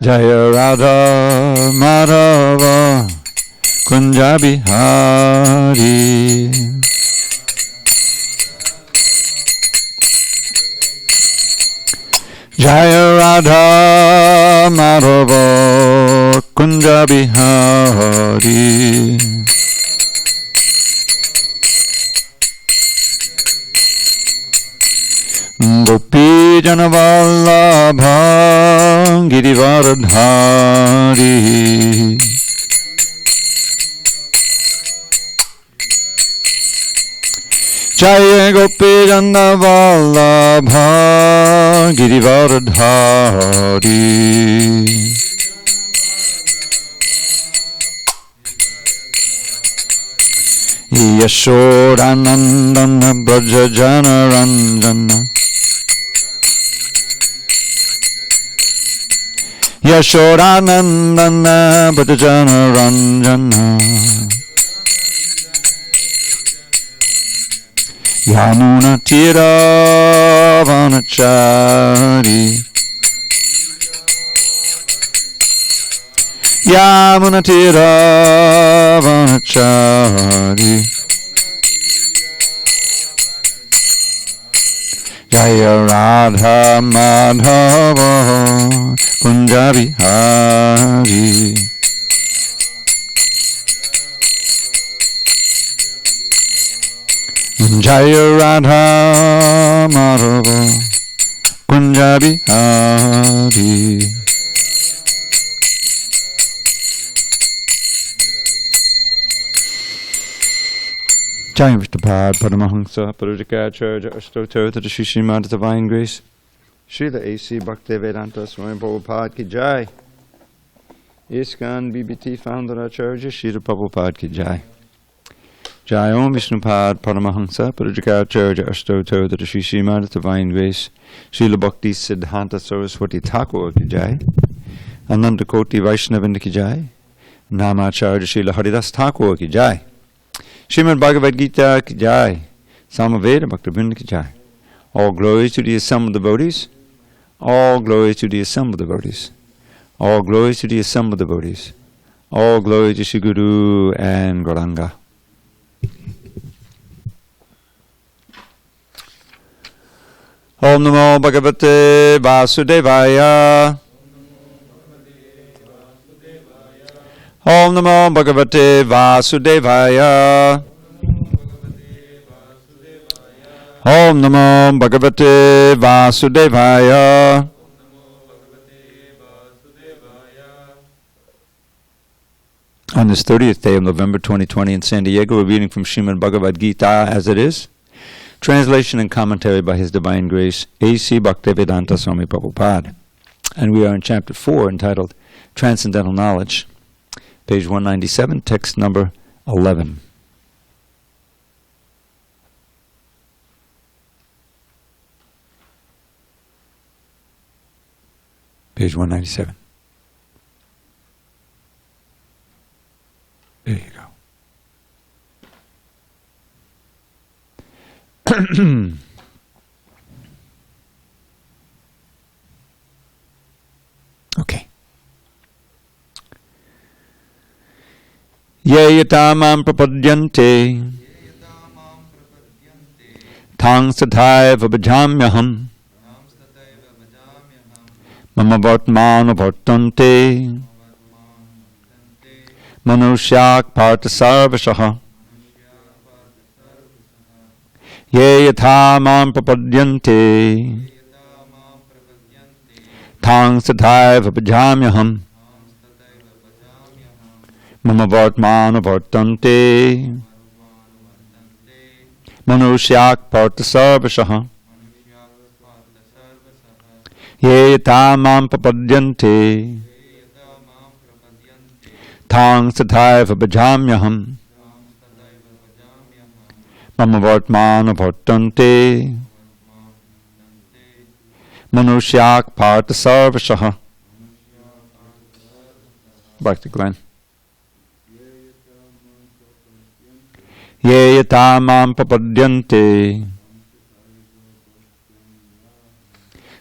Jaya Radha Madhava Kunja Bihari. Jaya Radha Madhava Kunja Bihari. Gopi Janavallabha Girivaradhari. Jaya Gopi Janavallabha Girivaradhari. Yashodanandana Braja Janaranjana. Yashodanandana Braja Janaranjana. Yamuna Tira Vanachari. Yamuna Tira Vanachari. Jaya Radha Madhava Kunja Bihari. Jaya Radha Madhava Kunja Bihari. Jai Vishnupad Paramahamsa Parajikacharya Ashtotar to the Shishimad Divine Grace Srila A.C. Bhaktivedanta Swami Prabhupada Ki Jai. ISKCON BBT Founder Acharya Srila Prabhupada Ki Jai. Jai Om Vishnupad Paramahamsa Parajikacharya Ashtotar to the Shishimad Divine Grace Srila Bhakti Siddhanta Saraswati Thakur Ki Jai. Ananda Koti Vaishnavinda Ki Jai. Namacharya Srila Haridas Thakur Ki Jai. Srimad Bhagavad Gita Ki Jai. Samaveda Bhaktivinoda Ki Jai. All glories to the assembled devotees. All glories to the assembled devotees. All glories to the assembled devotees. All glory to Shri Guru and Gauranga. Om Namo Bhagavate Vasudevaya. Om Namo Bhagavate Vasudevaya. Om Namo Bhagavate Vasudevaya. On this 30th day of November 2020 in SanDiego, we're reading from Srimad Bhagavad Gita as it is. Translation and commentary by His Divine Grace, A.C. Bhaktivedanta Swami Prabhupada. And we are in Chapter 4 entitled Transcendental Knowledge. Page 197, text number 11. Page 197. There you go. Okay. Ye yatamam prapadyante tang sathaiva bhajamyaham mama vartmano vartante manusyak partha sarvashaha. Ye yatamam prapadyante tang sathaiva bhajamyaham mama vartmano vartante manusyak partha sarvashaha. Ye yatamam prapadyante tang sathaiva bhajamyaham mama vartmano vartante manusyak partha sarvashaha. Back to Glenn. Ye yatamam prapadyante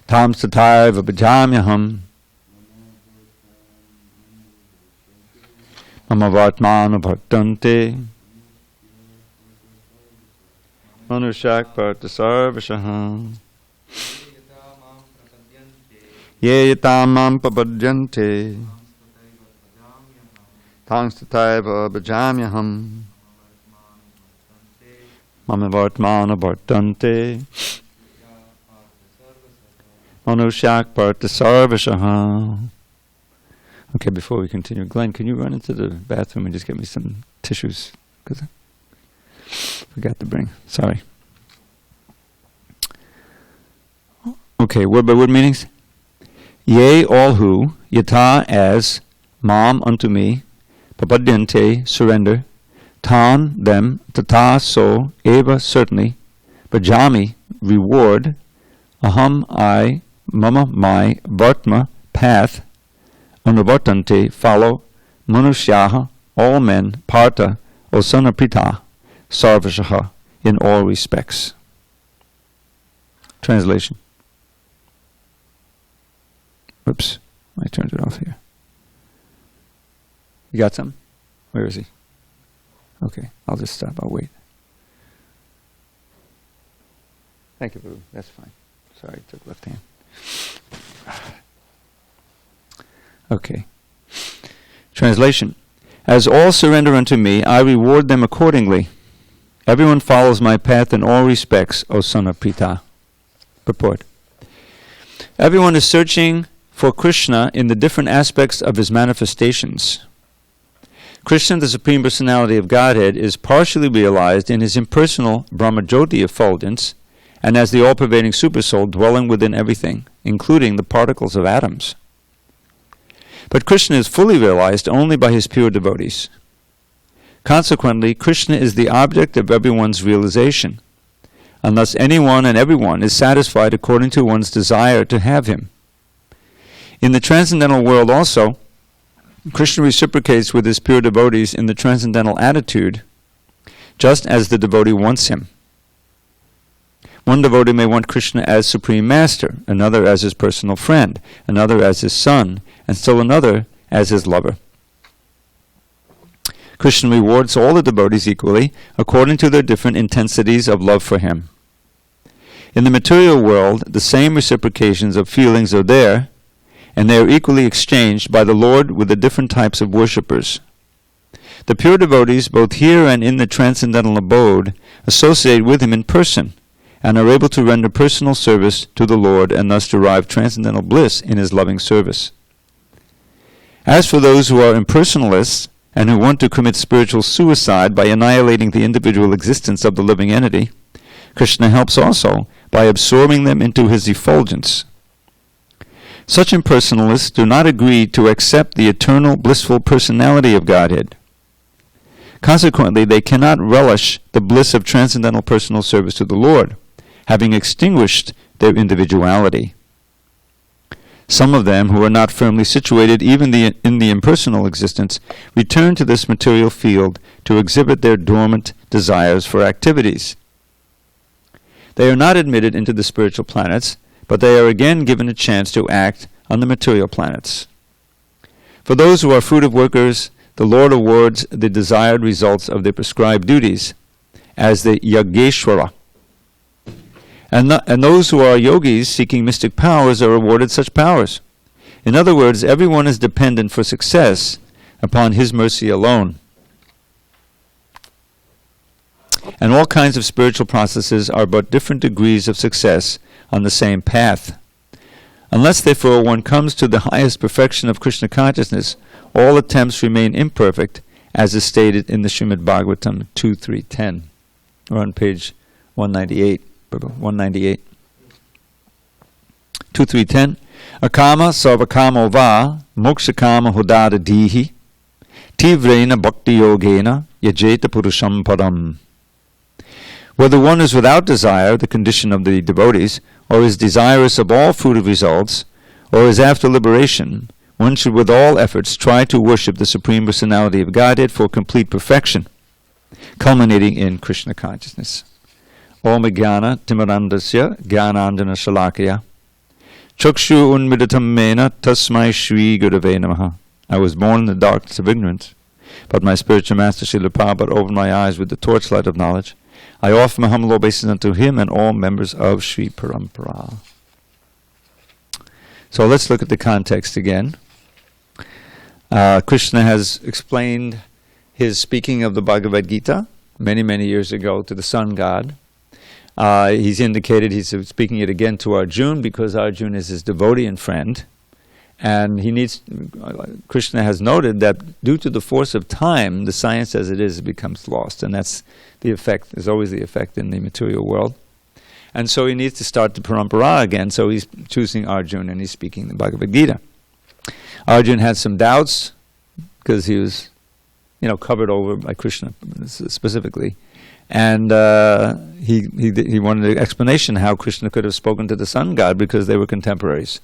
tam sathaiva bhajamyaham Mama Vartmana Bhartante Manushak Bharta Sarvashaha Ye Yatamam Papadyante Tangstataiva Bhajamyaham Mama Vartmana Bhartante Manushak Bharta Sarvashaha. Okay, before we continue, Glenn, can you run into the bathroom and just get me some tissues? Because I forgot to bring. Sorry. Okay, word by word meanings. Yea, all who, yata as, mam unto me, papadyante, surrender, tan, them, tata, so, eva, certainly, bhajami, reward, aham, I, mama, my, vartma, path, anuvartante, follow, manushyaha, all men, partha, osana prita, sarvashaha, in all respects. Translation. Oops, I turned it off here. You got some? Where is he? Okay, I'll just stop. I'll wait. Thank you, Boo. That's fine. Sorry, I took left hand. Okay. Translation. As all surrender unto me, I reward them accordingly. Everyone follows my path in all respects, O son of Pita. Purport. Everyone is searching for Krishna in the different aspects of his manifestations. Krishna, the Supreme Personality of Godhead, is partially realized in his impersonal Brahmajyoti effulgence and as the all-pervading Supersoul dwelling within everything, including the particles of atoms. But Krishna is fully realized only by his pure devotees. Consequently, Krishna is the object of everyone's realization, unless anyone and everyone is satisfied according to one's desire to have him. In the transcendental world also, Krishna reciprocates with his pure devotees in the transcendental attitude, just as the devotee wants him. One devotee may want Krishna as Supreme Master, another as his personal friend, another as his son, and still another as his lover. Krishna rewards all the devotees equally, according to their different intensities of love for him. In the material world, the same reciprocations of feelings are there, and they are equally exchanged by the Lord with the different types of worshippers. The pure devotees, both here and in the transcendental abode, associate with him in person, and are able to render personal service to the Lord and thus derive transcendental bliss in his loving service. As for those who are impersonalists and who want to commit spiritual suicide by annihilating the individual existence of the living entity, Krishna helps also by absorbing them into his effulgence. Such impersonalists do not agree to accept the eternal blissful personality of Godhead. Consequently, they cannot relish the bliss of transcendental personal service to the Lord, having extinguished their individuality. Some of them, who are not firmly situated even in the impersonal existence, return to this material field to exhibit their dormant desires for activities. They are not admitted into the spiritual planets, but they are again given a chance to act on the material planets. For those who are fruitive workers, the Lord awards the desired results of their prescribed duties as the Yageshwara. And those who are yogis seeking mystic powers are awarded such powers. In other words, everyone is dependent for success upon his mercy alone. And all kinds of spiritual processes are but different degrees of success on the same path. Unless, therefore, one comes to the highest perfection of Krishna consciousness, all attempts remain imperfect, as is stated in the Srimad Bhagavatam 2.3.10, or on page 198. 198. 2.3.10. Akama sarvakamo va mokshakama hodada dihi tivrena bhakti yogena yajeta purusham param. Whether one is without desire, the condition of the devotees, or is desirous of all fruitive results, or is after liberation, one should with all efforts try to worship the Supreme Personality of Godhead for complete perfection, culminating in Krishna consciousness. Om Jnana Timarandasya Jnanandjana Shalakaya Chakshu Unmidatam Mena Tasmai Shri Gurave Namaha. I was born in the darkness of ignorance, but my spiritual master Srila Prabhupada opened my eyes with the torchlight of knowledge. I offer my humble obeisance unto him and all members of Sri Parampara. So let's look at the context again. Krishna has explained his speaking of the Bhagavad Gita many, many years ago to the sun god. He's indicated he's speaking it again to Arjuna because Arjuna is his devotee and friend. And Krishna has noted that due to the force of time, the science as it is becomes lost. And that's the effect, there's always the effect in the material world. And so he needs to start the parampara again, so he's choosing Arjuna and he's speaking the Bhagavad Gita. Arjuna had some doubts because he was, covered over by Krishna specifically. And he wanted an explanation how Krishna could have spoken to the sun god because they were contemporaries.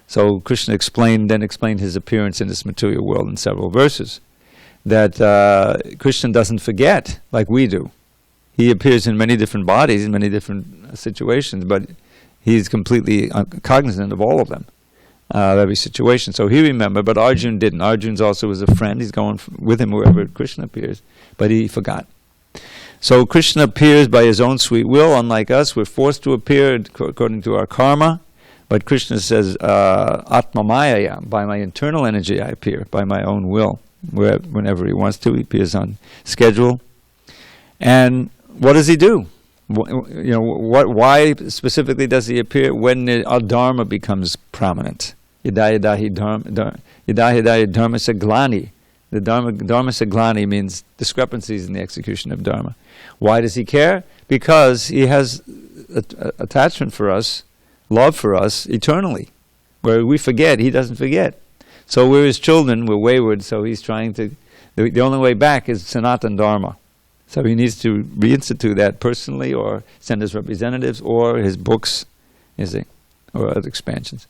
So Krishna explained his appearance in this material world in several verses. That Krishna doesn't forget like we do. He appears in many different bodies, in many different situations, but he's completely cognizant of all of them, of every situation. So he remembered, but Arjuna didn't. Arjuna also was a friend. He's going with him wherever Krishna appears, but he forgot. So Krishna appears by his own sweet will. Unlike us, we're forced to appear according to our karma. But Krishna says, Atma Maya, by my internal energy I appear, by my own will. Whenever he wants to, he appears on schedule. And what does he do? Why specifically does he appear? When our dharma becomes prominent. Yadayadahi dharma saglani. The dharma saglani means discrepancies in the execution of dharma. Why does he care? Because he has attachment for us, love for us eternally. Where we forget, he doesn't forget. So we're his children, we're wayward, so he's trying to... The only way back is Sanatana Dharma. So he needs to reinstitute that personally, or send his representatives, or his books, or other expansions.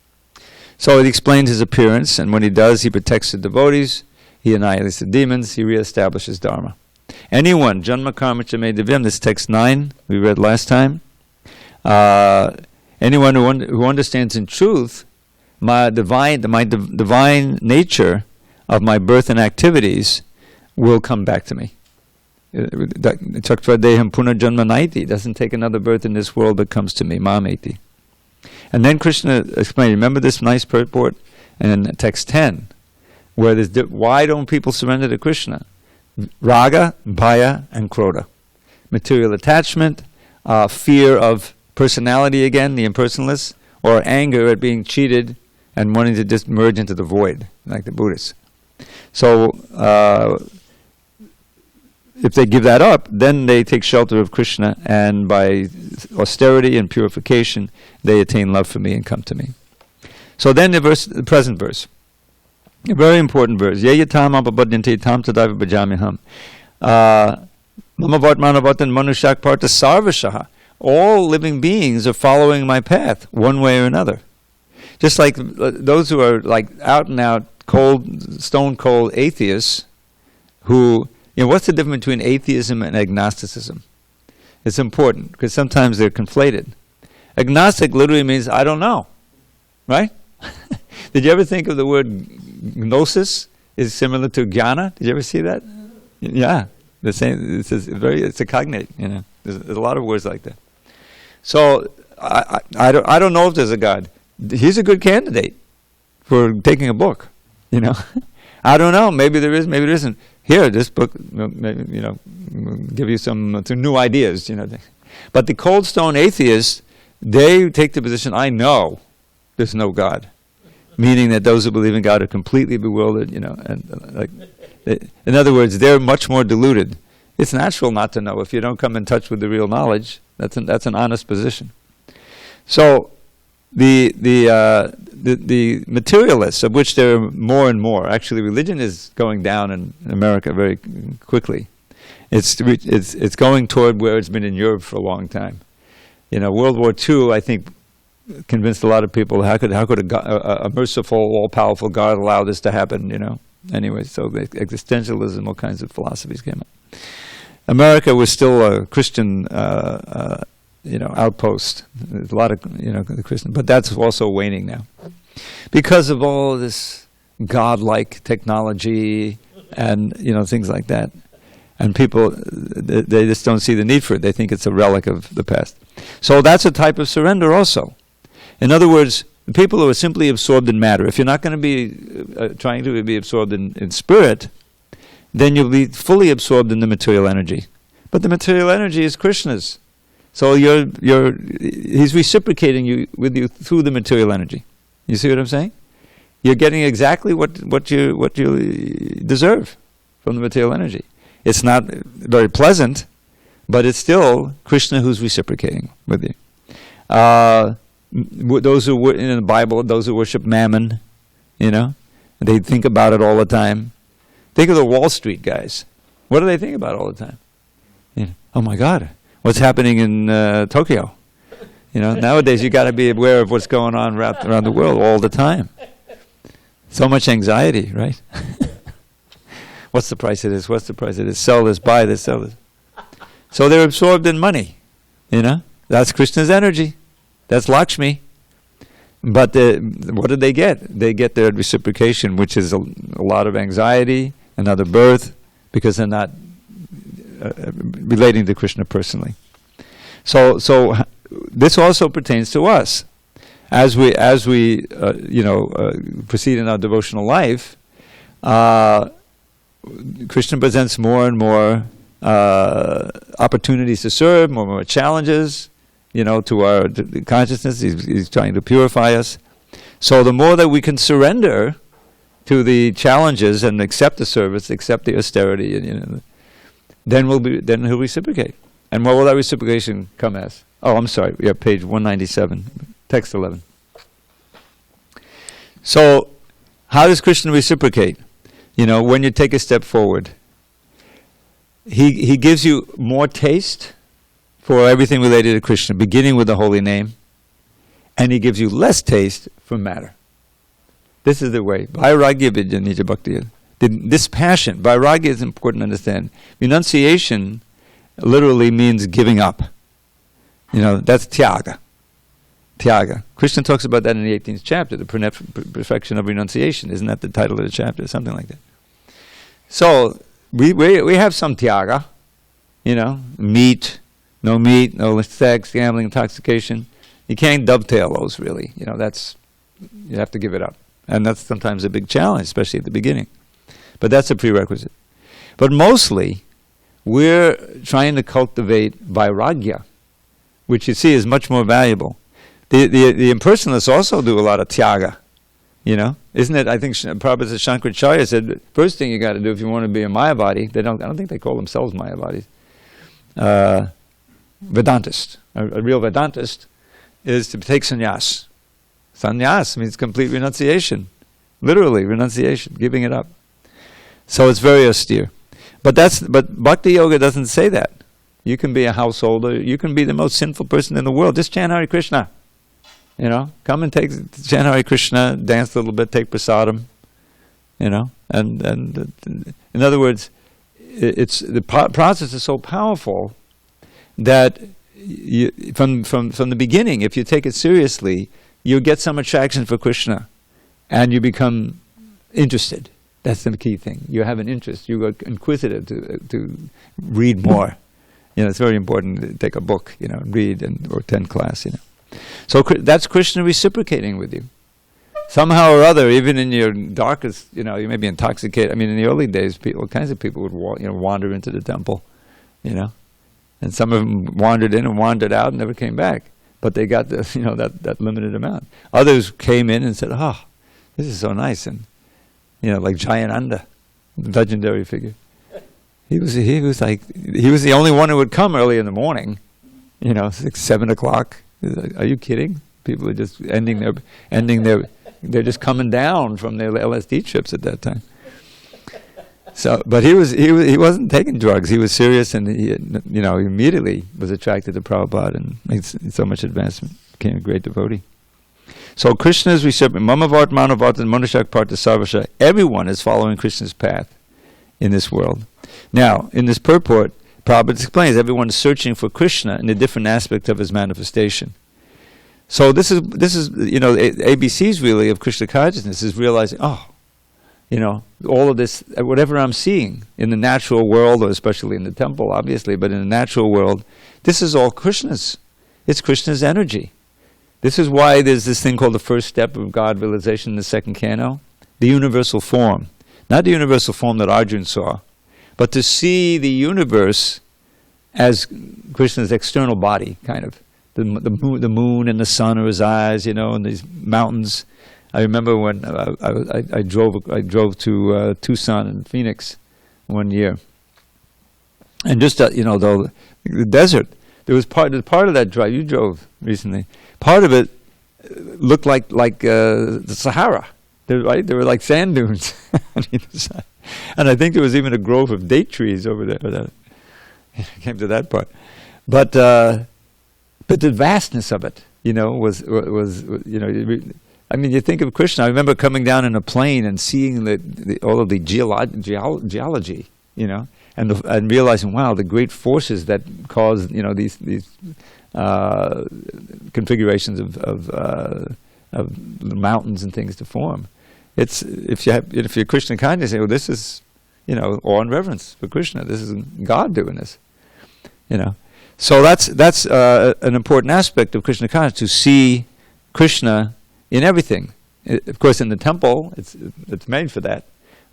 So he explains his appearance, and when he does, he protects the devotees, he annihilates the demons, he reestablishes Dharma. Anyone, Janma Karma Chame Divyam, this text 9, we read last time, anyone who understands in truth my divine nature of my birth and activities will come back to me. Chaktvadeham punarjanma naiti, doesn't take another birth in this world but comes to me, mameti. And then Krishna explained, remember this nice purport in text 10, where there's why don't people surrender to Krishna? Raga, Bhaya, and Krodha. Material attachment, fear of personality again, the impersonalists, or anger at being cheated and wanting to just merge into the void, like the Buddhists. So, if they give that up, then they take shelter of Krishna, and by austerity and purification, they attain love for me and come to me. So then the present verse. A very important verse. Yeyatam apabhadyante tam tadaiva bhajamiham. Mama vartmana vartan manushyak parta sarvashaha. All living beings are following my path, one way or another. Just like those who are like out and out, stone cold atheists, who, what's the difference between atheism and agnosticism? It's important, because sometimes they're conflated. Agnostic literally means, I don't know. Right? Did you ever think of the word gnosis is similar to jnana? Did you ever see that? Yeah. The same. It's a cognate, There's a lot of words like that. So, I don't know if there's a God. He's a good candidate for taking a book, I don't know. Maybe there is, maybe there isn't. Here, this book, maybe, give you some new ideas, But the cold stone atheists, they take the position, I know there's no God. Meaning that those who believe in God are completely bewildered, in other words, they're much more deluded. It's natural not to know. If you don't come in touch with the real knowledge, that's an honest position. So, the materialists, of which there are more and more. Actually, religion is going down in America very quickly. It's going toward where it's been in Europe for a long time. World War II, I think, convinced a lot of people, how could a merciful, all-powerful God allow this to happen, Anyway, so the existentialism, all kinds of philosophies came up. America was still a Christian, outpost. There's a lot of, the Christian, but that's also waning now. Because of all this godlike technology and things like that. And people, they just don't see the need for it. They think it's a relic of the past. So that's a type of surrender also. In other words, the people who are simply absorbed in matter, if you're not going to be trying to be absorbed in spirit, then you'll be fully absorbed in the material energy. But the material energy is Krishna's. So he's reciprocating with you through the material energy. You see what I'm saying? You're getting exactly what you deserve from the material energy. It's not very pleasant, but it's still Krishna who's reciprocating with you. Those who in the Bible, those who worship mammon, they think about it all the time. Think of the Wall Street guys. What do they think about all the time? Oh my God, what's happening in Tokyo? Nowadays you got to be aware of what's going on around the world all the time. So much anxiety, right? What's the price of this? What's the price of this? Sell this, buy this, sell this. So they're absorbed in money. That's Krishna's energy. That's Lakshmi. But what do they get? They get their reciprocation, which is a lot of anxiety, another birth, because they're not relating to Krishna personally. So this also pertains to us. As we proceed in our devotional life, Krishna presents more and more opportunities to serve, more and more challenges, to our consciousness. He's trying to purify us. So the more that we can surrender to the challenges and accept the service, accept the austerity, then he'll reciprocate. And what will that reciprocation come as? Oh, I'm sorry. Yeah, page 197, text 11. So, how does Krishna reciprocate? When you take a step forward, he gives you more taste for everything related to Krishna, beginning with the holy name, and he gives you less taste for matter. This is the way. Vairagya vidya nija bhakti. This passion, vairagya is important to understand. Renunciation literally means giving up. That's tyaga. Tyaga. Krishna talks about that in the 18th chapter, the perfection of renunciation. Isn't that the title of the chapter? Something like that. So, we have some tyaga, meat, no sex, gambling, intoxication. You can't dovetail those really. You have to give it up. And that's sometimes a big challenge, especially at the beginning. But that's a prerequisite. But mostly, we're trying to cultivate vairagya, which you see is much more valuable. The impersonalists also do a lot of tyaga, Isn't it? I think Prabhupada Shankaracharya said, the first thing you got to do if you want to be a Mayavadi, I don't think they call themselves Mayavadis, Vedantist. A real Vedantist is to take sannyas. Sannyas means complete renunciation. Literally, renunciation, giving it up. So it's very austere. But Bhakti Yoga doesn't say that. You can be a householder, you can be the most sinful person in the world. Just chant Hare Krishna. Come and chant Hare Krishna, dance a little bit, take prasadam. And in other words, the process is so powerful that from the beginning, if you take it seriously, you get some attraction for Krishna, and you become interested. That's the key thing. You have an interest. You go inquisitive to read more. It's very important to take a book, read or attend class. So that's Krishna reciprocating with you. Somehow or other, even in your darkest, you may be intoxicated. I mean, in the early days, all kinds of people would wander into the temple, and some of them wandered in and wandered out and never came back. But they got that limited amount. Others came in and said, "Oh, this is so nice," and like Jayananda, the legendary figure. He was the only one who would come early in the morning, 6, 7 o'clock. Are you kidding? People are just they're just coming down from their LSD trips at that time. So, but he wasn't taking drugs. He was serious, and he immediately was attracted to Prabhupada and made so much advancement. Became a great devotee. So Krishna is reciprocating. Mamavart, Manavart, and Manushak Partha Sarvasha. Everyone is following Krishna's path in this world. Now, in this purport, Prabhupada explains everyone is searching for Krishna in a different aspect of his manifestation. So this is ABCs really of Krishna consciousness is realizing, all of this, whatever I'm seeing in the natural world, or especially in the temple, obviously, but in the natural world, this is all Krishna's. It's Krishna's energy. This is why there's this thing called the first step of God realization in the second canto, the universal form. Not the universal form that Arjuna saw, but to see the universe as Krishna's external body, kind of. The moon and the sun are his eyes, and these mountains. I remember when I drove to Tucson and Phoenix one year, and just the desert. There was part of that drive. You drove recently. Part of it looked like the Sahara. There were like sand dunes on either side, and I think there was even a grove of date trees over there. That came to that part, but the vastness of it, was. I mean, you think of Krishna. I remember coming down in a plane and seeing all of the geology, and realizing, wow, the great forces that cause, these configurations of mountains and things to form. It's if you're Krishna conscious, you say, well, this is, awe and reverence for Krishna. This is God doing this, So that's an important aspect of Krishna consciousness, to see Krishna in everything. Of course, in the temple, it's made for that.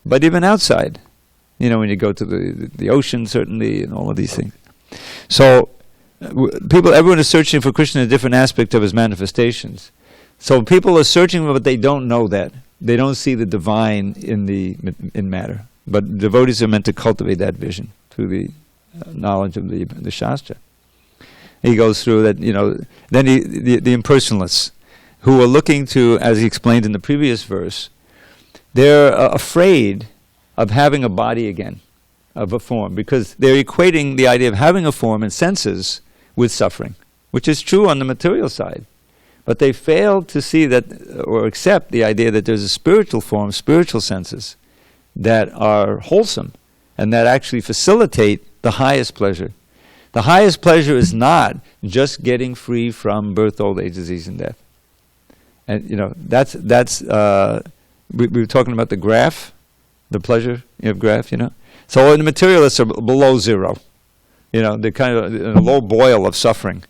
But even outside, when you go to the ocean, certainly, and all of these things. So, everyone is searching for Krishna in a different aspect of his manifestations. So people are searching, but they don't know that. They don't see the divine in matter. But devotees are meant to cultivate that vision through the knowledge of the Shastra. He goes through that, then the impersonalists, who are looking to, as he explained in the previous verse, they're afraid of having a body again, of a form, because they're equating the idea of having a form and senses with suffering, which is true on the material side. But they fail to see that, or accept the idea that there's a spiritual form, spiritual senses, that are wholesome, and that actually facilitate the highest pleasure. The highest pleasure is not just getting free from birth, old age, disease, and death. And that's we were talking about the graph, the pleasure graph. So the materialists are below zero. They're kind of in a low boil of suffering.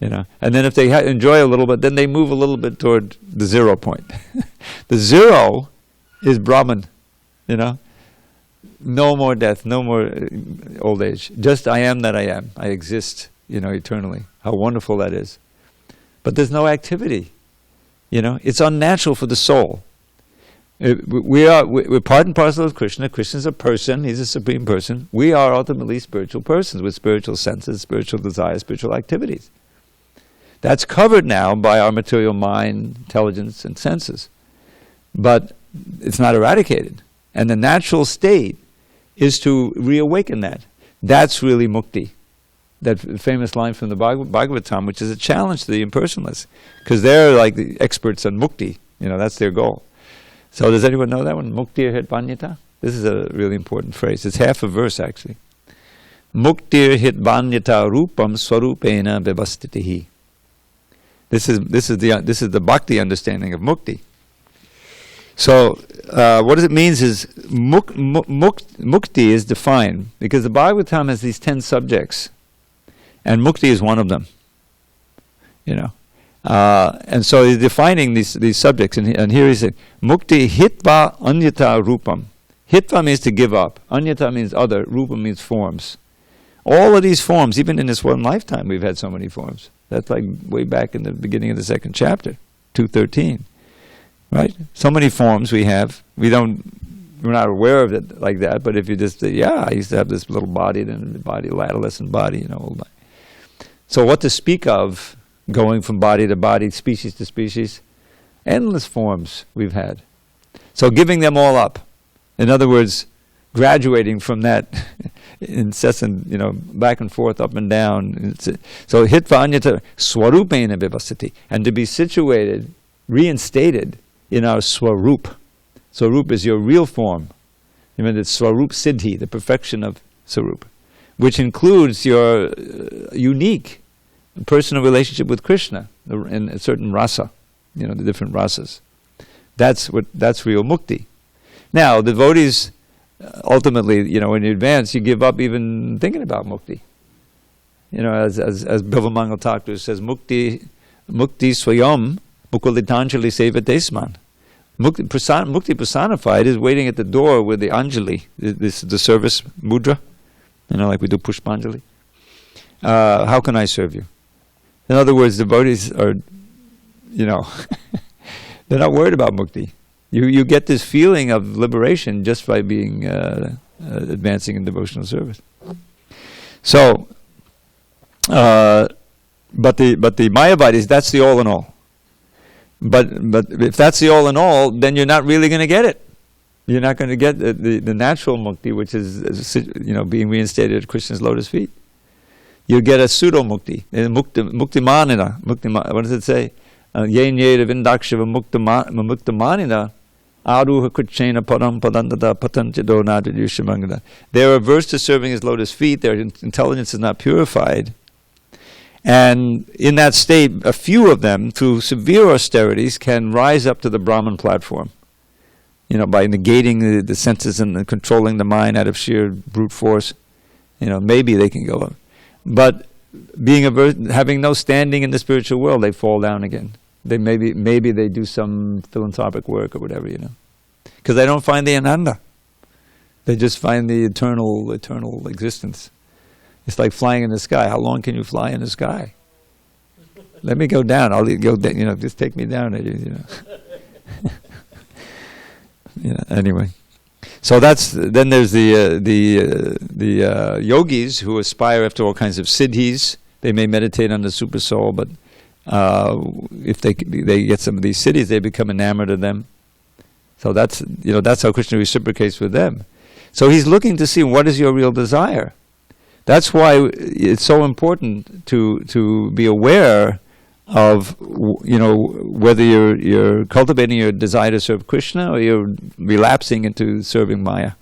And then if they enjoy a little bit, then they move a little bit toward the 0 point. The zero is Brahman. No more death, no more old age. Just I am that I am. I exist. Eternally. How wonderful that is. But there's no activity. It's unnatural for the soul. We're part and parcel of Krishna. Krishna's a person. He's a supreme person. We are ultimately spiritual persons with spiritual senses, spiritual desires, spiritual activities. That's covered now by our material mind, intelligence, and senses. But it's not eradicated. And the natural state is to reawaken that. That's really mukti. That famous line from the Bhagavad Gita, which is a challenge to the impersonalists, because they're like the experts on mukti. That's their goal. So does anyone know that one? Muktir hit banyata? This is a really important phrase. It's half a verse, actually. Muktir hit banyata rupam swarupena bevastitihi. This is the bhakti understanding of mukti. So what it means is mukti is defined because the Bhagavad Gita has these 10 subjects. And mukti is one of them, and so he's defining these subjects. And here he said, mukti hitva anyata rupam. Hitva means to give up. Anyata means other. Rupam means forms. All of these forms, even in this one lifetime, we've had so many forms. That's like way back in the beginning of the second chapter, 213, right? So many forms we have. We're not aware of it like that. But if you just say, I used to have this little body, then the body, adolescent body, old body. So what to speak of, going from body to body, species to species, endless forms we've had. So giving them all up. In other words, graduating from that incessant, back and forth, up and down. So hitva anyata swarupena vivasati, and to be situated, reinstated in our swarup. Swarup is your real form. It's swarup siddhi, the perfection of swarup, which includes your unique personal relationship with Krishna in a certain rasa, the different rasas. That's real mukti. Now, devotees, ultimately, when you advance, you give up even thinking about mukti. As Bhavamangal Thakur says, mukti swayam mukulitanjali seva desman. Mukti personified is waiting at the door with the anjali, the service mudra, like we do pushpanjali. How can I serve you? In other words, devotees are, they're not worried about mukti. You get this feeling of liberation just by being advancing in devotional service. So, but the Mayavadis, that's the all in all. But if that's the all in all, then you're not really going to get it. You're not going to get the natural mukti, which is being reinstated at Krishna's lotus feet. You get a pseudo mukti, mukti manina. What does it say? Yen yeda vindakshava mukta manina. Aruha kuchena padam padandada patanchado nadadushamangada. They're averse to serving his lotus feet. Their intelligence is not purified. And in that state, a few of them, through severe austerities, can rise up to the Brahman platform. By negating the senses and controlling the mind out of sheer brute force. Maybe they can go up. But being averse, having no standing in the spiritual world, they fall down again. They maybe they do some philanthropic work or whatever, because they don't find the ananda. They just find the eternal existence. It's like flying in the sky. How long can you fly in the sky? Let me go down. I'll go down. Just take me down. Anyway, so then there's the yogis who aspire after all kinds of siddhis. They may meditate on the super soul, but if they get some of these siddhis, they become enamored of them. So that's how Krishna reciprocates with them. So he's looking to see what is your real desire. That's why it's so important to be aware of whether you're cultivating your desire to serve Krishna or you're relapsing into serving Maya.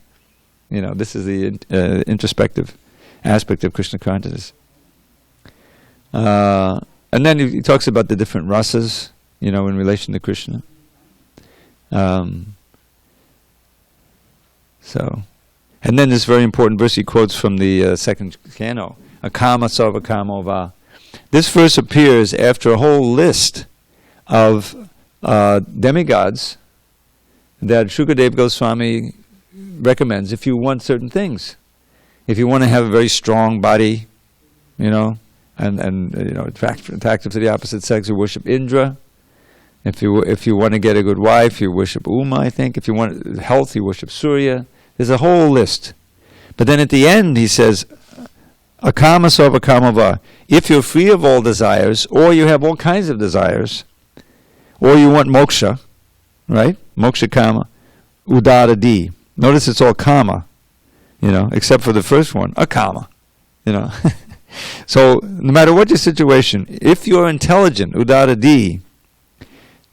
This is the introspective aspect of Krishna consciousness. And then he talks about the different rasas, in relation to Krishna. And then this very important verse he quotes from the second canto, Akama Sarva Kamo Va. This verse appears after a whole list of demigods that Shukadeva Goswami recommends if you want certain things. If you want to have a very strong body, and attractive to the opposite sex, you worship Indra. If you want to get a good wife, you worship Uma, I think. If you want health, you worship Surya. There's a whole list. But then at the end he says, Akama Sarva Kama Va. If you're free of all desires, or you have all kinds of desires, or you want moksha, right? Moksha kama, udara di. Notice it's all kama, except for the first one, akama, So no matter what your situation, if you're intelligent, udara di,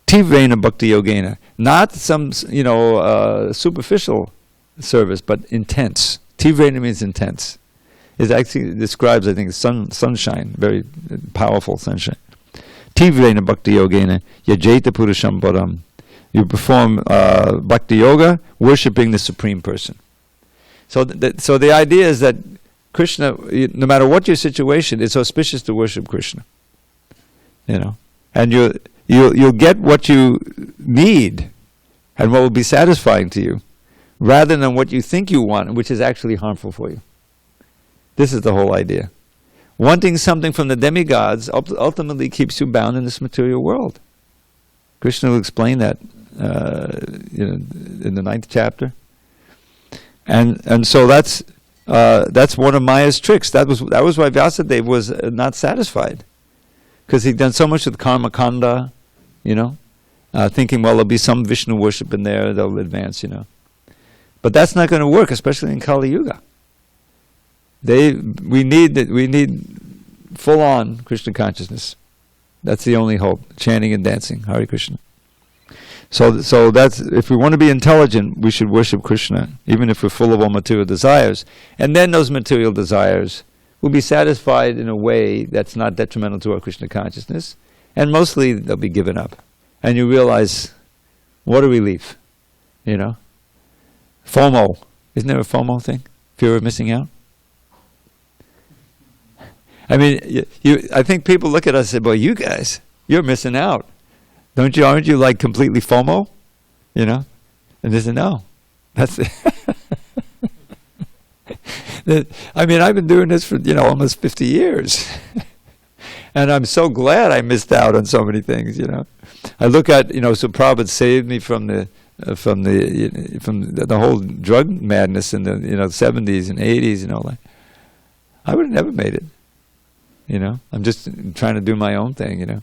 tivrena bhakti yogena, not some superficial service, but intense. Tivrena means intense. It actually describes, I think, sunshine, very powerful sunshine. Tivrena bhakti yogena yajeta purusham param. You perform bhakti yoga, worshipping the Supreme Person. So the idea is that Krishna, no matter what your situation, it's auspicious to worship Krishna. And you'll get what you need and what will be satisfying to you, rather than what you think you want, which is actually harmful for you. This is the whole idea. Wanting something from the demigods ultimately keeps you bound in this material world. Krishna will explain that in the 9th chapter. And so that's one of Maya's tricks. That was why Vyasadeva was not satisfied, because he'd done so much with karma kanda, thinking, well, there'll be some Vishnu worship in there, they'll advance, But that's not going to work, especially in Kali Yuga. We need full-on Krishna consciousness. That's the only hope. Chanting and dancing, Hare Krishna. So that's, if we want to be intelligent, we should worship Krishna, even if we're full of all material desires. And then those material desires will be satisfied in a way that's not detrimental to our Krishna consciousness, and mostly they'll be given up. And you realize, what a relief, FOMO. Isn't there a FOMO thing? Fear of missing out? I mean, I think people look at us and say, well, you guys, you're missing out. Aren't you like completely FOMO? You know? And they say, no. That's it. I mean, I've been doing this for, almost 50 years. And I'm so glad I missed out on so many things, I look at, so Prabhupada saved me from the whole drug madness in the 70s and 80s and all that. I would have never made it. I'm just trying to do my own thing,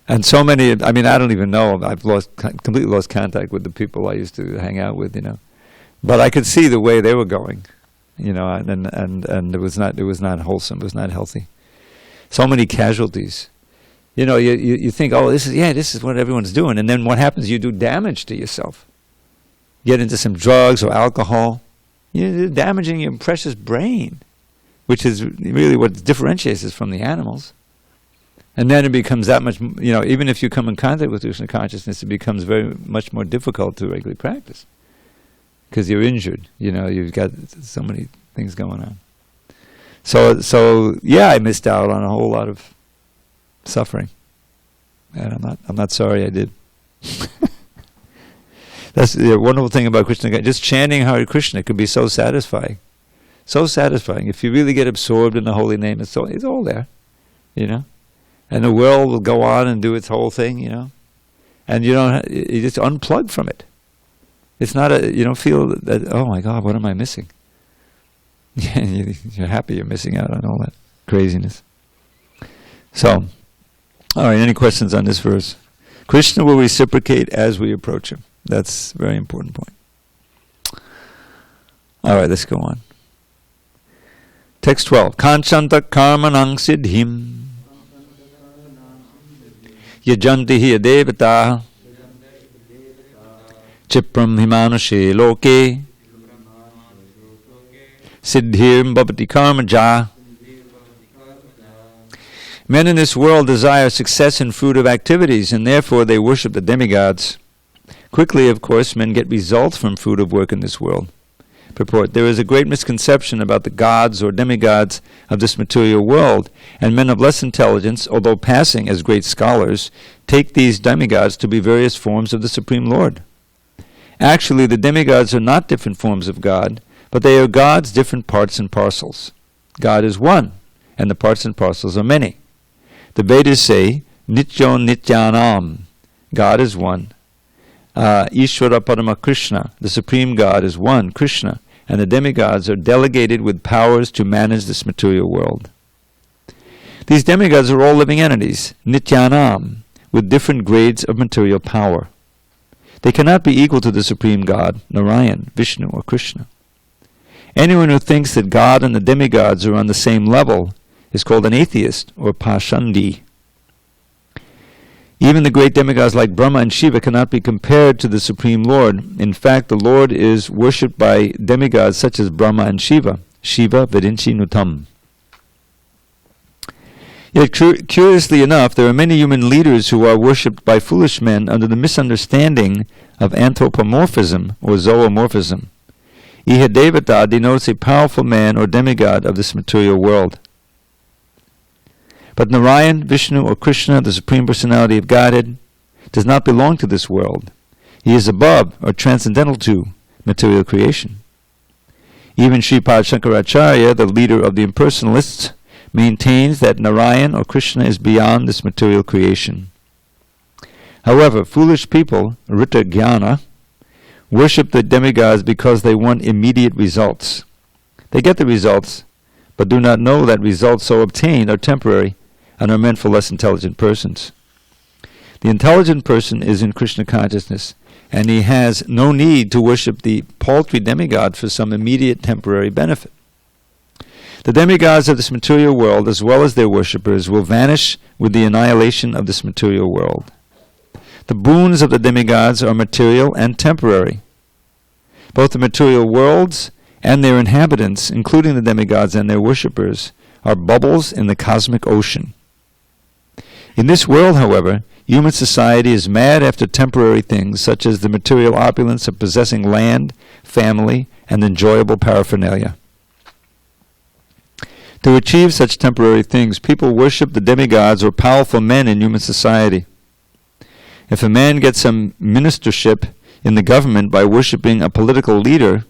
And so many, I don't even know, I've completely lost contact with the people I used to hang out with, But I could see the way they were going, and it was not wholesome, it was not healthy. So many casualties. You think, oh, this is what everyone's doing, and then what happens? You do damage to yourself. Get into some drugs or alcohol. You're damaging your precious brain, which is really what differentiates us from the animals. And then it becomes that much, even if you come in contact with Krishna consciousness, it becomes very much more difficult to regularly practice. Because you're injured, you've got so many things going on. So yeah, I missed out on a whole lot of suffering. And I'm not sorry I did. That's the wonderful thing about Krishna. Just chanting Hare Krishna could be so satisfying. So satisfying. If you really get absorbed in the holy name, it's all there, And the world will go on and do its whole thing, And you just unplug from it. It's not you don't feel that, oh my God, what am I missing? You're happy you're missing out on all that craziness. So, all right, any questions on this verse? Krishna will reciprocate as we approach him. That's a very important point. All right, let's go on. Text 12. Kanchanta karmanang siddhim yajanti hiya devata chipram himanushe loke siddhim bhavati karmaja. Men in this world desire success and fruit of activities, and therefore they worship the demigods. Quickly, of course, men get results from fruit of work in this world. Purport: there is a great misconception about the gods or demigods of this material world, and men of less intelligence, although passing as great scholars, take these demigods to be various forms of the Supreme Lord. Actually, the demigods are not different forms of God, but they are God's different parts and parcels. God is one, and the parts and parcels are many. The Vedas say, Nityo Nityanam, God is one. Ishvara Parama Krishna, the Supreme God is one, Krishna, and the demigods are delegated with powers to manage this material world. These demigods are all living entities, Nityanam, with different grades of material power. They cannot be equal to the Supreme God, Narayan, Vishnu, or Krishna. Anyone who thinks that God and the demigods are on the same level is called an atheist or Pashandi. Even the great demigods like Brahma and Shiva cannot be compared to the Supreme Lord. In fact, the Lord is worshipped by demigods such as Brahma and Shiva. Shiva Vidinchi Nutam. Yet curiously enough, there are many human leaders who are worshipped by foolish men under the misunderstanding of anthropomorphism or zoomorphism. Ihadevata denotes a powerful man or demigod of this material world. But Narayan, Vishnu, or Krishna, the Supreme Personality of Godhead, does not belong to this world. He is above or transcendental to material creation. Even Sripad Shankaracharya, the leader of the impersonalists, maintains that Narayan or Krishna is beyond this material creation. However, foolish people, Rita Jnana, worship the demigods because they want immediate results. They get the results, but do not know that results so obtained are temporary and are meant for less intelligent persons. The intelligent person is in Krishna consciousness, and he has no need to worship the paltry demigod for some immediate temporary benefit. The demigods of this material world, as well as their worshippers, will vanish with the annihilation of this material world. The boons of the demigods are material and temporary. Both the material worlds and their inhabitants, including the demigods and their worshippers, are bubbles in the cosmic ocean. In this world, however, human society is mad after temporary things, such as the material opulence of possessing land, family, and enjoyable paraphernalia. To achieve such temporary things, people worship the demigods or powerful men in human society. If a man gets some ministership in the government by worshipping a political leader,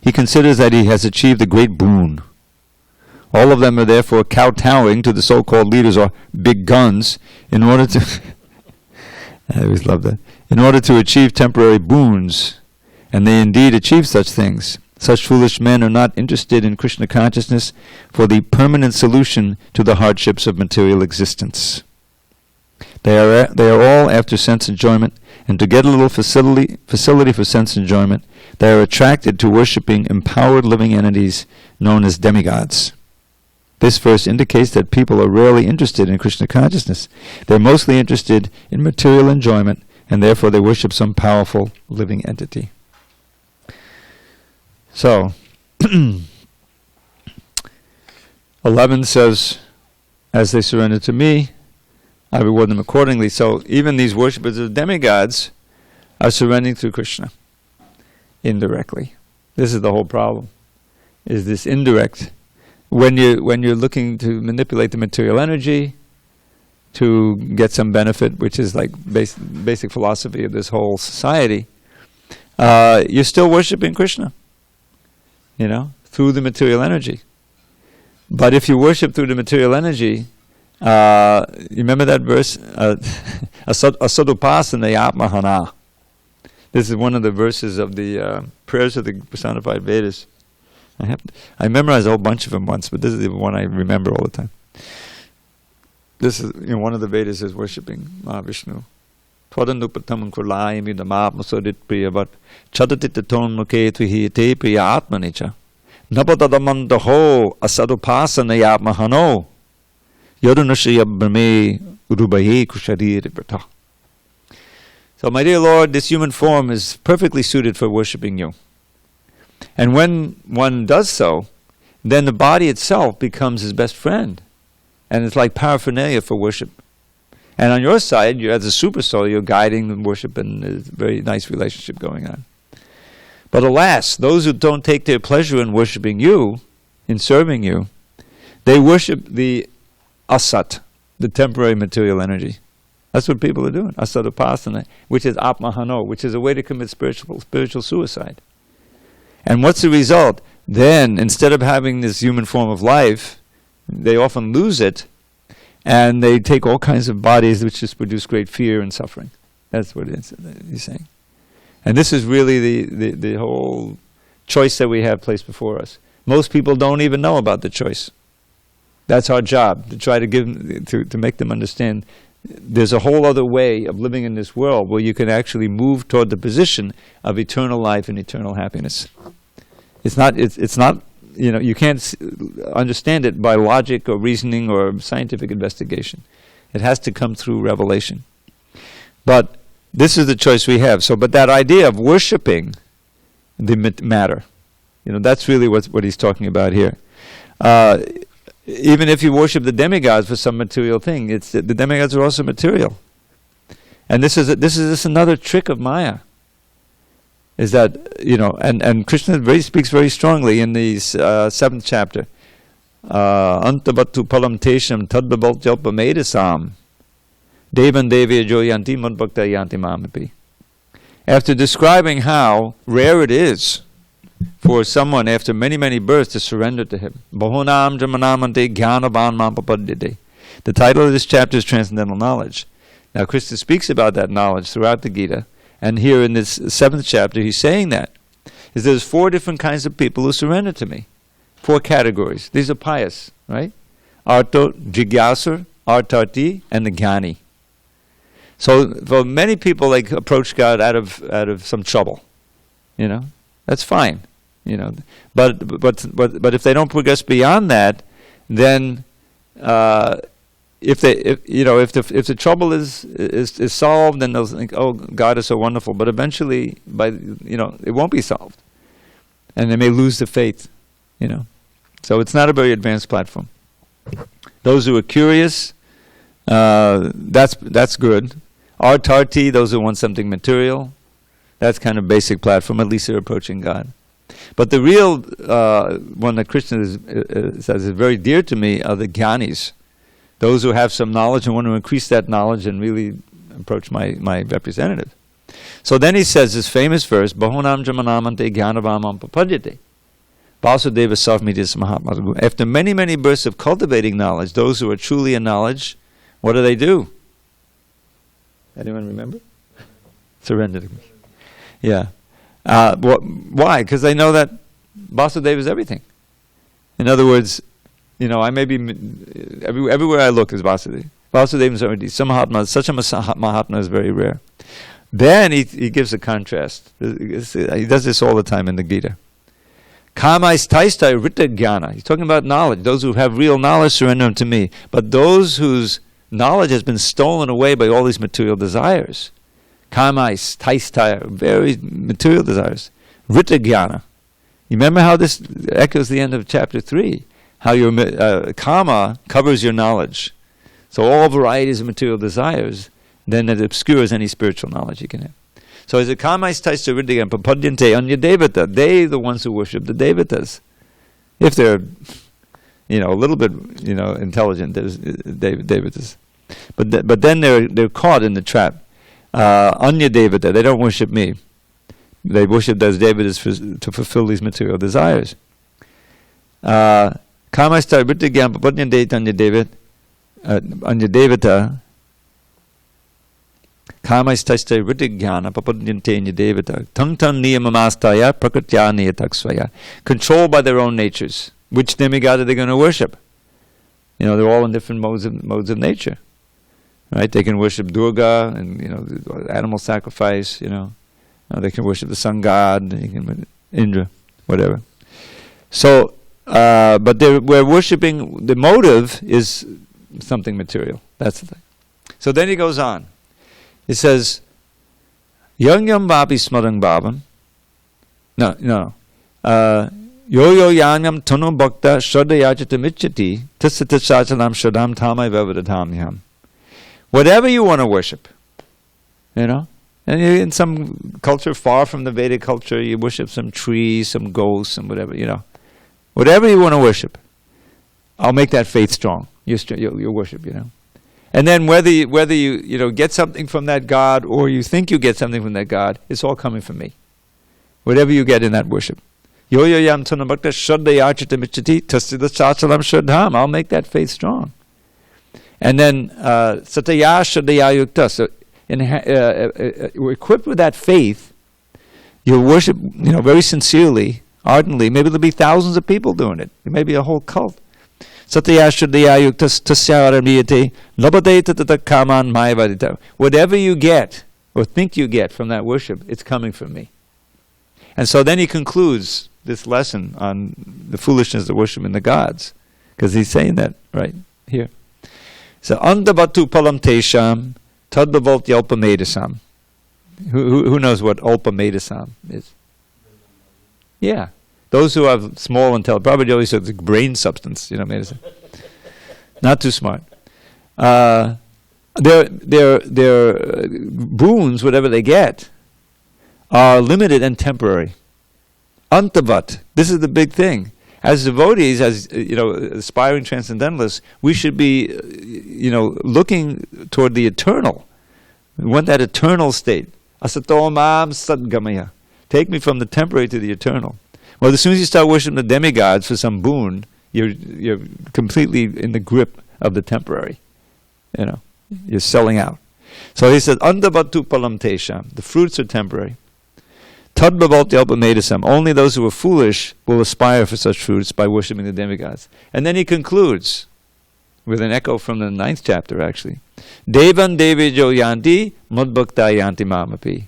he considers that he has achieved a great boon. All of them are therefore kowtowing to the so-called leaders or big guns in order to I always love that. In order to achieve temporary boons, and they indeed achieve such things. Such foolish men are not interested in Krishna consciousness for the permanent solution to the hardships of material existence. They are all after sense enjoyment, and to get a little facility for sense enjoyment, they are attracted to worshipping empowered living entities known as demigods. This verse indicates that people are rarely interested in Krishna consciousness. They're mostly interested in material enjoyment, and therefore they worship some powerful living entity. So, 11 says, as they surrender to me, I reward them accordingly. So even these worshippers of demigods are surrendering to Krishna indirectly. This is the whole problem, is this indirect. When you're looking to manipulate the material energy to get some benefit, which is like basic philosophy of this whole society, you're still worshipping Krishna, through the material energy. But if you worship through the material energy, you remember that verse? Asadupasana yatmahana. This is one of the verses of the prayers of the personified Vedas. I memorized a whole bunch of them once, but this is the one I remember all the time. This is, one of the Vedas is worshipping Mahavishnu. Tvadandupatam kurlayami dhamapmasodit priyavat chadatittaton muketvihi te priya atmanicha napadadamandaho asadupasana yatmahano yadunashaya brahme urubaye kusharirivata. So, my dear Lord, this human form is perfectly suited for worshipping you. And when one does so, then the body itself becomes his best friend. And it's like paraphernalia for worship. And on your side, you as a super soul, you're guiding the worship, and there's a very nice relationship going on. But alas, those who don't take their pleasure in worshipping you, in serving you, they worship the asat, the temporary material energy. That's what people are doing. Asadupasana, which is apmahano, which is a way to commit spiritual suicide. And what's the result? Then, instead of having this human form of life, they often lose it, and they take all kinds of bodies which just produce great fear and suffering. That's what he's saying. And this is really the whole choice that we have placed before us. Most people don't even know about the choice. That's our job, to try to make them understand there's a whole other way of living in this world where you can actually move toward the position of eternal life and eternal happiness. It's not, you can't understand it by logic or reasoning or scientific investigation. It has to come through revelation. But this is the choice we have. So, but that idea of worshipping the matter, that's really what he's talking about here. Even if you worship the demigods for some material thing, the demigods are also material. And this is another trick of Maya. Is that, and Krishna speaks very strongly in the 7th chapter. Antabatu palam tesham tadbabalt jalpa medasam devan devya joyanti madbhakta yanti mamapi. After describing how rare it is for someone after many, many births to surrender to him. Bahunam jamanamante jnanavan mampapaddite. The title of this chapter is Transcendental Knowledge. Now Krishna speaks about that knowledge throughout the Gita, and here in this 7th chapter he's saying that. There's 4 different kinds of people who surrender to me. 4 categories. These are pious, right? Arto, Jigyasur, Artati, and the Jnani. So for many people, they approach God out of some trouble. That's fine. But if they don't progress beyond that, then if the trouble is solved, then they'll think, oh, God is so wonderful. But eventually, it won't be solved, and they may lose the faith. So it's not a very advanced platform. Those who are curious That's good. Artarti, those who want something material, that's kind of basic platform. At least they're approaching God. But the real one that Krishna says is very dear to me are the Gyanis, those who have some knowledge and want to increase that knowledge and really approach my representative. So then he says this famous verse, Bahunam Jamanamante Gyanavamam Papadyate. Vasudeva Savmitis Mahatma. After many, many births of cultivating knowledge, those who are truly in knowledge, what do? Anyone remember? Surrender to me. Yeah. Why? Because they know that Vasudeva is everything. In other words, I may be everywhere I look is Vasudeva. Vasudeva is already some Mahatma. Such a Mahatma is very rare. Then he gives a contrast. He does this all the time in the Gita. Kamais taistai rita jnana. He's talking about knowledge. Those who have real knowledge surrender them to me. But those whose knowledge has been stolen away by all these material desires. Kamais taistai, very material desires. Rita jnana. You remember how this echoes the end of chapter 3? How your kama covers your knowledge. So all varieties of material desires, then it obscures any spiritual knowledge you can have. So as a kamais taista riddhigam papadyante anya devata, they the ones who worship the devatas. If they're, a little bit, intelligent, there's devatas. But then they're caught in the trap. Anya devata, they don't worship me. They worship those devatas to fulfill these material desires. Kamais taista riddhigam papadyante anya devata. Kamais taiste riddhigyana papadyante devata tangtan niyamamastaya prakritya niyataksvaya. Controlled by their own natures. Which demigod are they going to worship? They're all in different modes of nature. Right? They can worship Durga and animal sacrifice, they can worship the sun god, they can Indra, whatever. So but we're worshipping, the motive is something material. That's the thing. So then he goes on. It says, Yang yam vapi smarang bhavam. No. Yo yanyam tunu bhakta shraddayachita michati tasatachachalam shraddham tamai vavadadhamyam. Whatever you want to worship, and in some culture far from the Vedic culture, you worship some trees, some ghosts, and whatever, Whatever you want to worship, I'll make that faith strong. You'll worship, And then whether you get something from that God or you think you get something from that God, it's all coming from me. Whatever you get in that worship. Yo yam tunabhakta shraddayachita michati tasitachachalam shraddham. I'll make that faith strong. And then sataya shraddaya yukta. So we're equipped with that faith. You worship, very sincerely, ardently. Maybe there'll be thousands of people doing it. It may be a whole cult. Whatever you get or think you get from that worship, it's coming from me. And so then he concludes this lesson on the foolishness of worshiping the gods, because he's saying that right here. So andavatu palam tesham tadbhavalt yalpamadasam. Who knows what alpamadasam is? Yeah. Those who have small intelligence, probably always have the brain substance, not too smart. Their boons, whatever they get, are limited and temporary. Antavat, this is the big thing. As devotees, as aspiring transcendentalists, we should be, looking toward the eternal. We want that eternal state. Asato mam sadgamaya. Take me from the temporary to the eternal. Well, as soon as you start worshiping the demigods for some boon, you're completely in the grip of the temporary. You're selling out. So he says, Andavatu palam tesham. The fruits are temporary. Tadbhavalt yalpamadasam. Only those who are foolish will aspire for such fruits by worshiping the demigods. And then he concludes with an echo from the 9th chapter, actually. Devan devijo yanti mudbhakta yanti mamapi.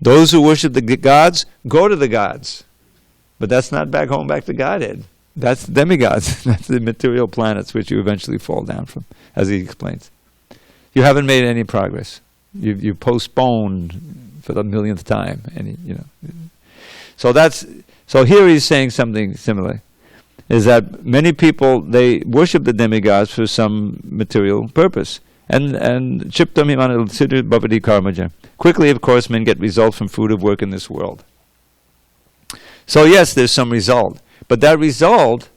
Those who worship the gods, go to the gods. But that's not back to Godhead. That's the demigods. That's the material planets which you eventually fall down from, as he explains. You haven't made any progress. You postponed for the millionth time. So here he's saying something similar. Is that many people, they worship the demigods for some material purpose. And chiptam himana siddhi bhavati karmaja. Quickly, of course, men get result from fruit of work in this world. So yes, there's some result, but that result,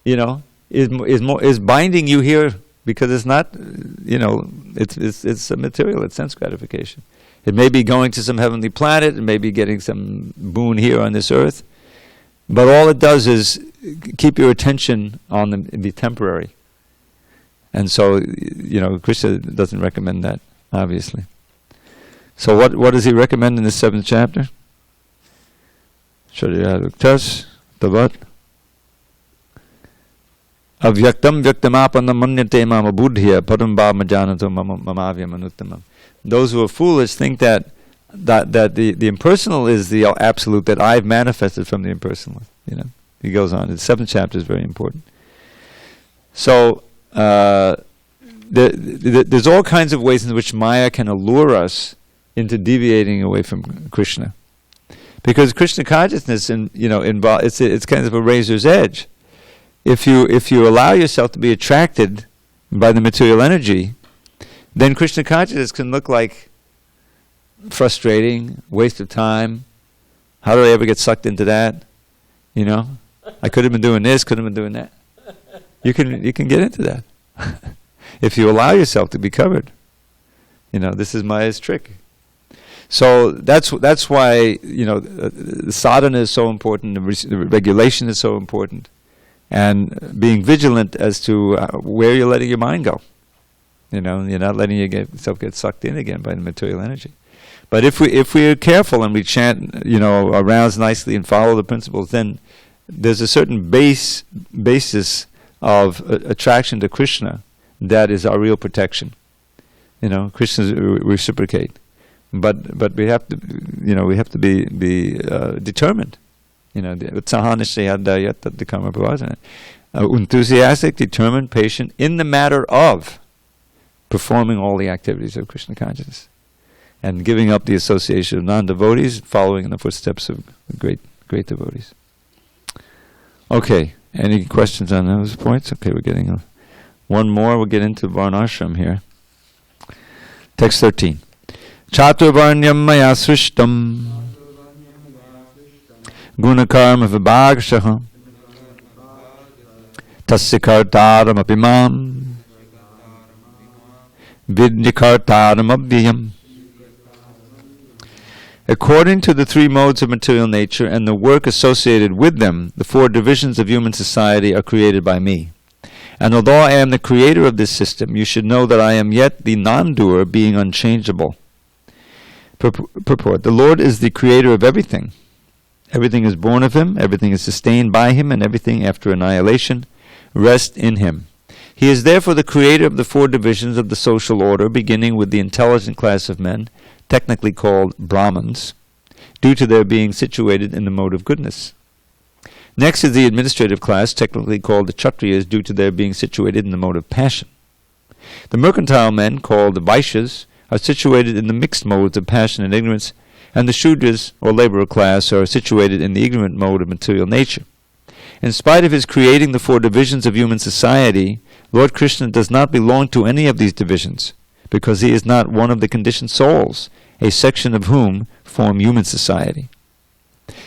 is binding you here because it's not, it's a material, it's sense gratification. It may be going to some heavenly planet, it may be getting some boon here on this earth, but all it does is keep your attention on the temporary. And so, Krishna doesn't recommend that, obviously. So what does he recommend in the 7th chapter? Sharirayuktas tavat avyaktam vyaktamapannam manyate mama buddhya padamba majanato mamavyam anuttamam. Those who are foolish think that the impersonal is the absolute that I've manifested from the impersonal. He goes on. The 7th chapter is very important. So there's all kinds of ways in which Maya can allure us into deviating away from Krishna, because Krishna consciousness, it's kind of a razor's edge. If you allow yourself to be attracted by the material energy, then Krishna consciousness can look like frustrating, waste of time. How do I ever get sucked into that? I could have been doing this, could have been doing that. You can get into that if you allow yourself to be covered. This is Maya's trick. So that's why the sadhana is so important. The regulation is so important, and being vigilant as to where you're letting your mind go. You're not letting yourself get sucked in again by the material energy. But if we are careful and we chant, our rounds nicely and follow the principles, then there's a certain basis of attraction to Krishna that is our real protection. Krishna reciprocate, but we have to be determined. Enthusiastic, determined, patient in the matter of performing all the activities of Krishna consciousness, and giving up the association of non-devotees, following in the footsteps of great devotees. Okay, any questions on those points? Okay, we're getting one more. We'll get into Varnashram here. Text 13. Chaturvarnyam maya srishtam gunakarma vibhagashaha tasya kartaram apimam vidyakartaram abhyayam. According to the 3 modes of material nature and the work associated with them, the 4 divisions of human society are created by me. And although I am the creator of this system, you should know that I am yet the non-doer, being unchangeable. Purport. The Lord is the creator of everything. Everything is born of Him, everything is sustained by Him, and everything after annihilation rests in Him. He is therefore the creator of the 4 divisions of the social order, beginning with the intelligent class of men, technically called Brahmins, due to their being situated in the mode of goodness. Next is the administrative class, technically called the Kshatriyas, due to their being situated in the mode of passion. The mercantile men, called the Vaishyas, are situated in the mixed modes of passion and ignorance, and the Shudras, or laborer class, are situated in the ignorant mode of material nature. In spite of His creating the 4 divisions of human society, Lord Krishna does not belong to any of these divisions, because He is not one of the conditioned souls, a section of whom form human society.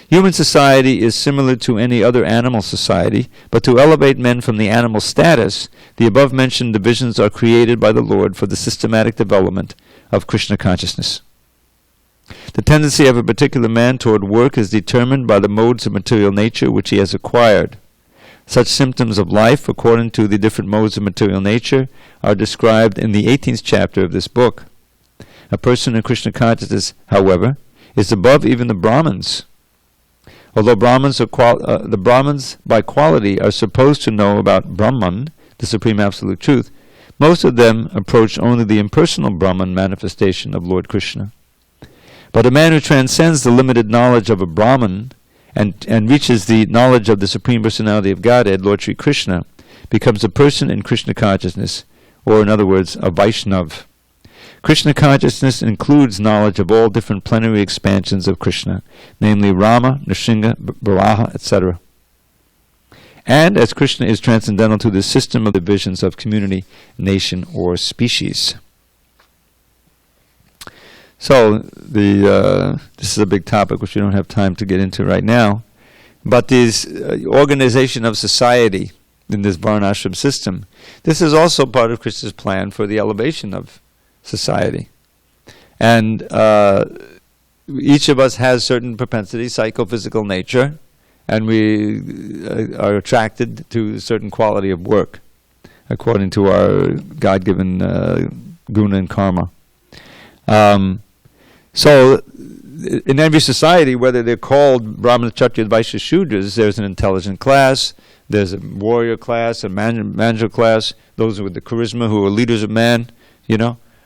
Human society is similar to any other animal society, but to elevate men from the animal status, the above-mentioned divisions are created by the Lord for the systematic development of Krishna consciousness. The tendency of a particular man toward work is determined by the modes of material nature which he has acquired. Such symptoms of life, according to the different modes of material nature, are described in the 18th chapter of this book. A person in Krishna consciousness, however, is above even the Brahmins. Although the Brahmins by quality are supposed to know about Brahman, the Supreme Absolute Truth, most of them approach only the impersonal Brahman manifestation of Lord Krishna. But a man who transcends the limited knowledge of a Brahman and reaches the knowledge of the Supreme Personality of Godhead, Lord Sri Krishna, becomes a person in Krishna consciousness, or in other words, a Vaishnav. Krishna consciousness includes knowledge of all different plenary expansions of Krishna, namely Rama, Nrsimha, Varaha, etc. and as Krishna is transcendental to the system of divisions of community, nation, or species. So, this is a big topic which we don't have time to get into right now, but this organization of society in this Varnashram system, this is also part of Krishna's plan for the elevation of society. And each of us has certain propensities, psychophysical nature, and we are attracted to a certain quality of work according to our God-given guna and karma. So in every society, whether they're called Brahmana, Kshatriya, Vaishya, Shudras, there's an intelligent class, there's a warrior class, a manager class, those with the charisma who are leaders of man,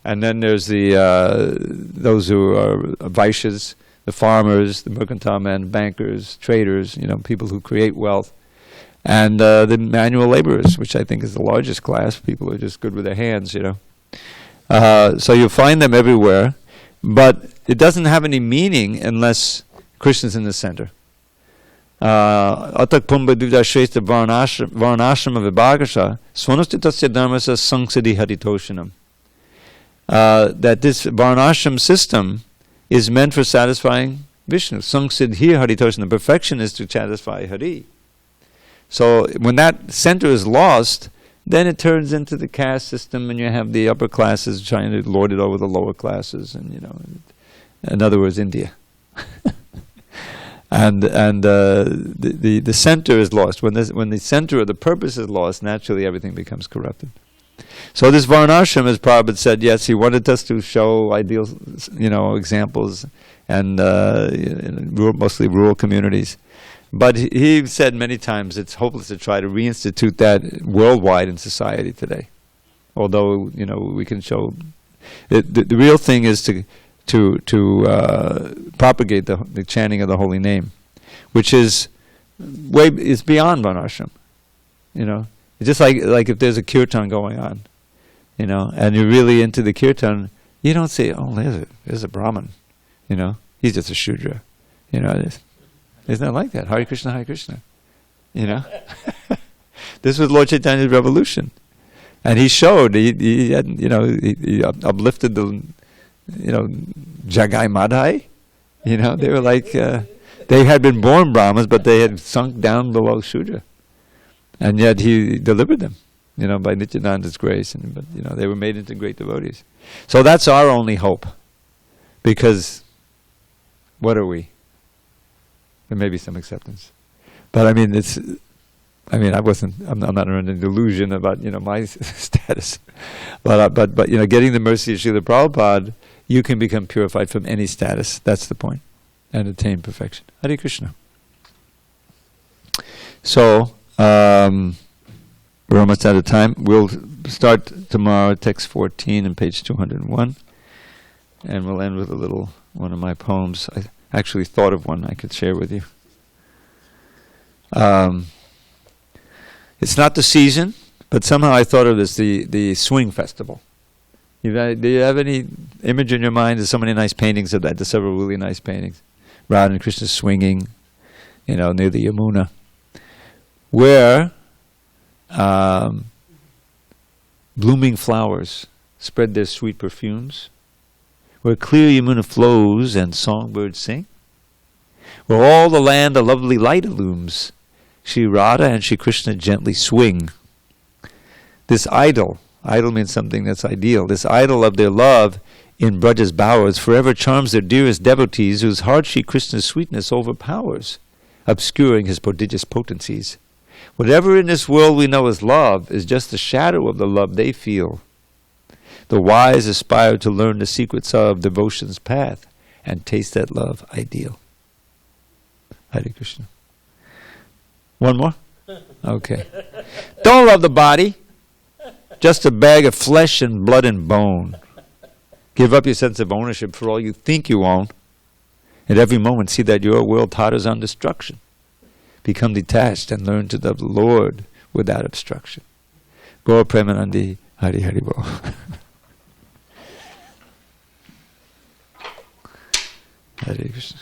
and then there's those who are Vaishyas, the farmers, the mercantile men, bankers, traders, people who create wealth, and the manual laborers, which I think is the largest class. People who are just good with their hands, So you'll find them everywhere, but it doesn't have any meaning unless Krishna's in the center. Atak Pumba Dvida Shrestha Varnashrama Vibhagasha Swanustitasya Dharmasa Sangsadi Haritoshanam. That this Varnashram system is meant for satisfying Vishnu. Sangsiddhi Haritoshanam. Perfection is to satisfy Hari. So when that center is lost, then it turns into the caste system, and you have the upper classes trying to lord it over the lower classes, and in other words, India. and the center is lost. When the center of the purpose is lost, naturally everything becomes corrupted. So this Varnashram, as Prabhupada said, yes, he wanted us to show ideal, examples, and mostly rural communities. But he said many times it's hopeless to try to reinstitute that worldwide in society today. Although we can show the real thing is to propagate the chanting of the holy name, which is beyond Varnashram. It's just like if there's a kirtan going on, and you're really into the kirtan, you don't say, "Oh, there's a Brahmin," he's just a Shudra, It's not like that. Hare Krishna, Hare Krishna. This was Lord Chaitanya's revolution, and he showed he had he uplifted the Jagai Madhai. They were like they had been born Brahmins, but they had sunk down below Shudra, and yet he delivered them, by Nityananda's grace, but they were made into great devotees. So that's our only hope, because what are we? There may be some acceptance, but I'm not under any delusion about my status, but getting the mercy of Srila Prabhupada, you can become purified from any status. That's the point, and attain perfection. Hare Krishna. So we're almost out of time. We'll start tomorrow, text 14 and page 201, and we'll end with one of my poems. I actually thought of one I could share with you. It's not the season, but somehow I thought of this, the swing festival. Do you have any image in your mind? There's so many nice paintings of that. There's several really nice paintings. Radha and Krishna swinging, near the Yamuna, where blooming flowers spread their sweet perfumes, where clear Yamuna flows and songbirds sing, where all the land a lovely light illumines, Shri Radha and Shri Krishna gently swing. This idol means something that's ideal, this idol of their love in Braja's bowers forever charms their dearest devotees, whose heart Shri Krishna's sweetness overpowers, obscuring his prodigious potencies. Whatever in this world we know as love is just a shadow of the love they feel. The wise aspire to learn the secrets of devotion's path and taste that love ideal. Hare Krishna. One more? Okay. Don't love the body, just a bag of flesh and blood and bone. Give up your sense of ownership for all you think you own. At every moment see that your world totters on destruction. Become detached and learn to love the Lord without obstruction. Gaur Premanandi Hari Hari Bo. Hare Krishna.